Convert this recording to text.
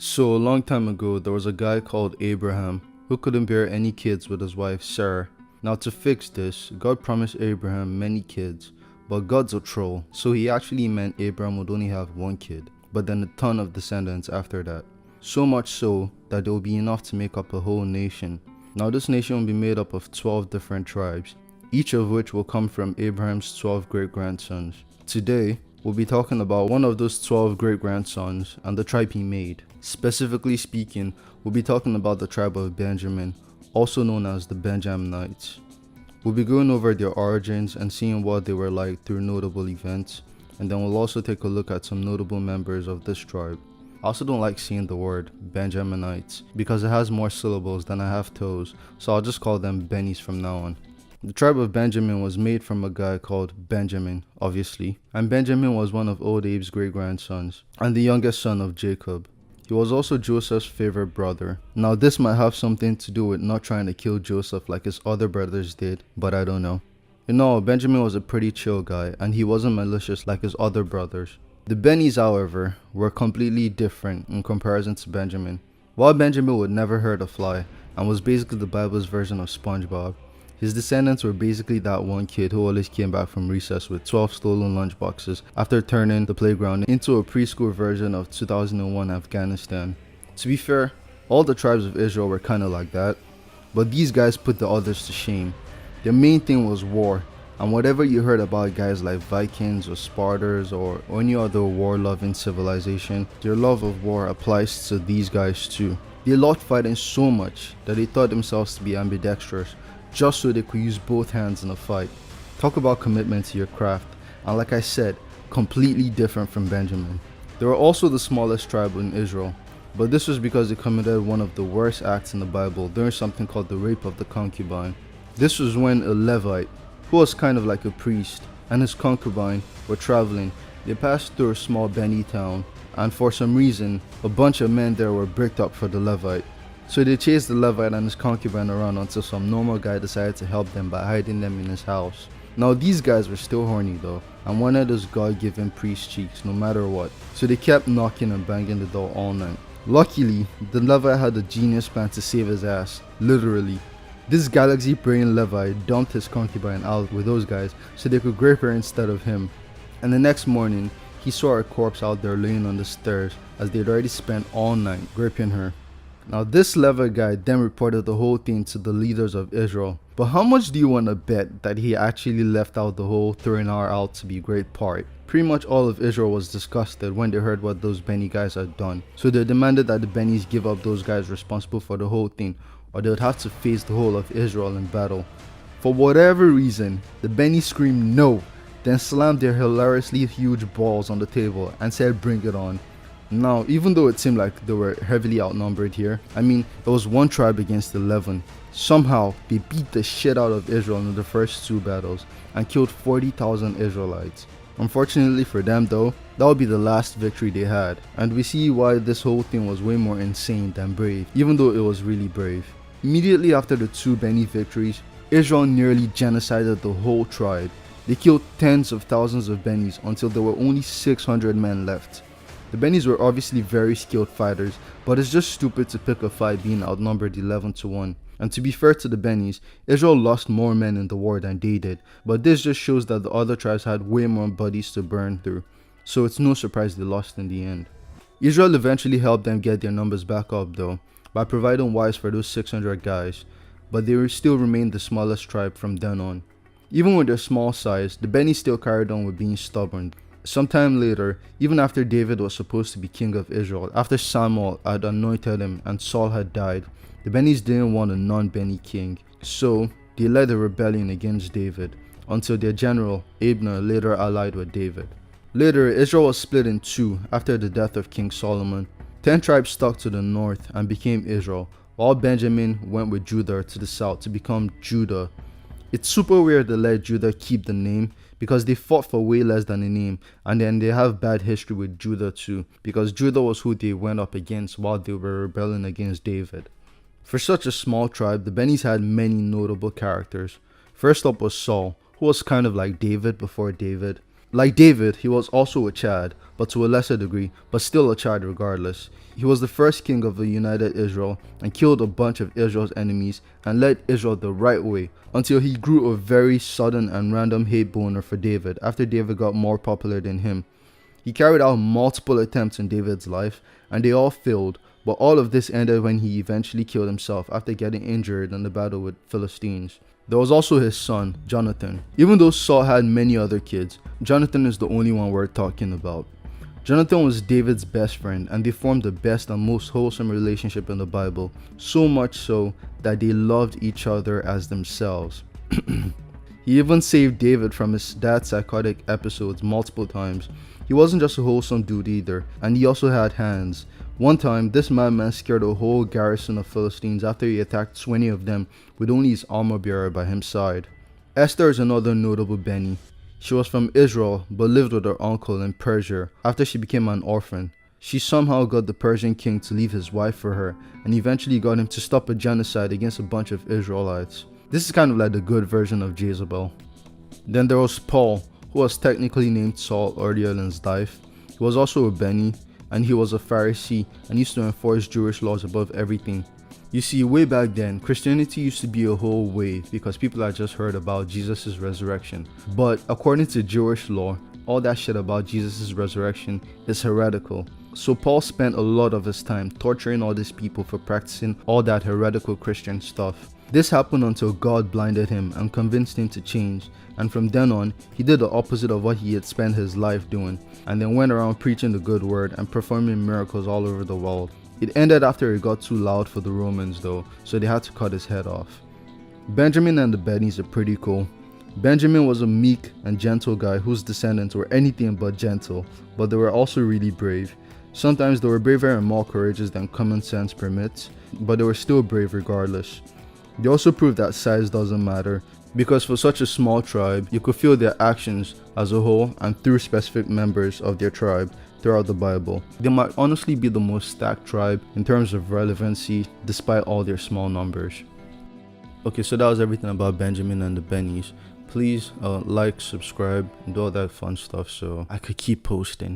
So, a long time ago, there was a guy called Abraham who couldn't bear any kids with his wife Sarah. Now, to fix this, God promised Abraham many kids, but God's a troll, so he actually meant Abraham would only have one kid, but then a ton of descendants after that. So much so that there will be enough to make up a whole nation. Now, this nation will be made up of 12 different tribes, each of which will come from Abraham's 12 great-grandsons. Today, we'll be talking about one of those 12 great-grandsons and the tribe he made. Specifically speaking, we'll be talking about the tribe of Benjamin, also known as the Benjaminites. We'll be going over their origins and seeing what they were like through notable events, and then we'll also take a look at some notable members of this tribe. I also don't like saying the word Benjaminites because it has more syllables than I have toes, so I'll just call them Bennies from now on. The tribe of Benjamin was made from a guy called Benjamin, obviously, and Benjamin was one of old Abe's great-grandsons, and the youngest son of Jacob. He was also Joseph's favorite brother. Now this might have something to do with not trying to kill Joseph like his other brothers did, but I don't know. In all, Benjamin was a pretty chill guy, and he wasn't malicious like his other brothers. The Bennies, however, were completely different in comparison to Benjamin. While Benjamin would never hurt a fly, and was basically the Bible's version of SpongeBob, his descendants were basically that one kid who always came back from recess with 12 stolen lunchboxes after turning the playground into a preschool version of 2001 Afghanistan. To be fair, all the tribes of Israel were kinda like that, but these guys put the others to shame. Their main thing was war, and whatever you heard about guys like Vikings or Spartans or any other war-loving civilization, their love of war applies to these guys too. They loved fighting so much that they thought themselves to be ambidextrous, just so they could use both hands in a fight. Talk about commitment to your craft, and like I said, completely different from Benjamin. They were also the smallest tribe in Israel, but this was because they committed one of the worst acts in the Bible during something called the rape of the concubine. This was when a Levite, who was kind of like a priest, and his concubine were traveling. They passed through a small Benny town, and for some reason, a bunch of men there were bricked up for the Levite. So they chased the Levite and his concubine around until some normal guy decided to help them by hiding them in his house. Now these guys were still horny though, and wanted those God-given priest cheeks no matter what, so they kept knocking and banging the door all night. Luckily, the Levite had a genius plan to save his ass, literally. This galaxy brain Levite dumped his concubine out with those guys so they could grape her instead of him. And the next morning, he saw her corpse out there laying on the stairs as they'd already spent all night graping her. Now this Levite guy then reported the whole thing to the leaders of Israel. But how much do you want to bet that he actually left out the whole throwing her out to be great part? Pretty much all of Israel was disgusted when they heard what those Benny guys had done. So they demanded that the Bennies give up those guys responsible for the whole thing, or they would have to face the whole of Israel in battle. For whatever reason, the Bennies screamed no, then slammed their hilariously huge balls on the table and said bring it on. Now, even though it seemed like they were heavily outnumbered here, I mean, it was one tribe against 11. Somehow, they beat the shit out of Israel in the first two battles and killed 40,000 Israelites. Unfortunately for them though, that would be the last victory they had, and we see why this whole thing was way more insane than brave, even though it was really brave. Immediately after the two Benny victories, Israel nearly genocided the whole tribe. They killed tens of thousands of Bennies until there were only 600 men left. The Bennies were obviously very skilled fighters, but it's just stupid to pick a fight being outnumbered 11-1. And to be fair to the Bennies, Israel lost more men in the war than they did, but this just shows that the other tribes had way more bodies to burn through, so it's no surprise they lost in the end. Israel eventually helped them get their numbers back up though, by providing wives for those 600 guys, but they still remained the smallest tribe from then on. Even with their small size, the Bennies still carried on with being stubborn. Sometime later, even after David was supposed to be king of Israel, after Samuel had anointed him and Saul had died, the Bennies didn't want a non-Benny king, so they led a rebellion against David, until their general, Abner, later allied with David. Later, Israel was split in two after the death of King Solomon. 10 tribes stuck to the north and became Israel, while Benjamin went with Judah to the south to become Judah. It's super weird they let Judah keep the name, because they fought for way less than a name, and then they have bad history with Judah too, because Judah was who they went up against while they were rebelling against David. For such a small tribe, the Bennies had many notable characters. First up was Saul, who was kind of like David before David. Like David, he was also a Chad, but to a lesser degree, but still a Chad regardless. He was the first king of the united Israel and killed a bunch of Israel's enemies and led Israel the right way until he grew a very sudden and random hate boner for David after David got more popular than him. He carried out multiple attempts in David's life and they all failed, but all of this ended when he eventually killed himself after getting injured in the battle with Philistines. There was also his son, Jonathan. Even though Saul had many other kids, Jonathan is the only one worth talking about. Jonathan was David's best friend and they formed the best and most wholesome relationship in the Bible, so much so that they loved each other as themselves. He even saved David from his dad's psychotic episodes multiple times. He wasn't just a wholesome dude either, and he also had hands. One time, this madman scared a whole garrison of Philistines after he attacked 20 of them with only his armor bearer by his side. Esther is another notable Benny. She was from Israel but lived with her uncle in Persia after she became an orphan. She somehow got the Persian king to leave his wife for her and eventually got him to stop a genocide against a bunch of Israelites. This is kind of like the good version of Jezebel. Then there was Paul, who was technically named Saul earlier in his life. He was also a Benny and he was a Pharisee and used to enforce Jewish laws above everything. You see, way back then, Christianity used to be a whole wave because people had just heard about Jesus' resurrection. But according to Jewish law, all that shit about Jesus' resurrection is heretical. So Paul spent a lot of his time torturing all these people for practicing all that heretical Christian stuff. This happened until God blinded him and convinced him to change, and from then on, he did the opposite of what he had spent his life doing, and then went around preaching the good word and performing miracles all over the world. It ended after it got too loud for the Romans though, so they had to cut his head off. Benjamin and the Bennys are pretty cool. Benjamin was a meek and gentle guy whose descendants were anything but gentle, but they were also really brave. Sometimes they were braver and more courageous than common sense permits, but they were still brave regardless. They also proved that size doesn't matter, because for such a small tribe, you could feel their actions as a whole and through specific members of their tribe throughout the Bible. They might honestly be the most stacked tribe in terms of relevancy despite all their small numbers. Okay, so that was everything about Benjamin and the Bennys. Please like, subscribe, and do all that fun stuff so I could keep posting.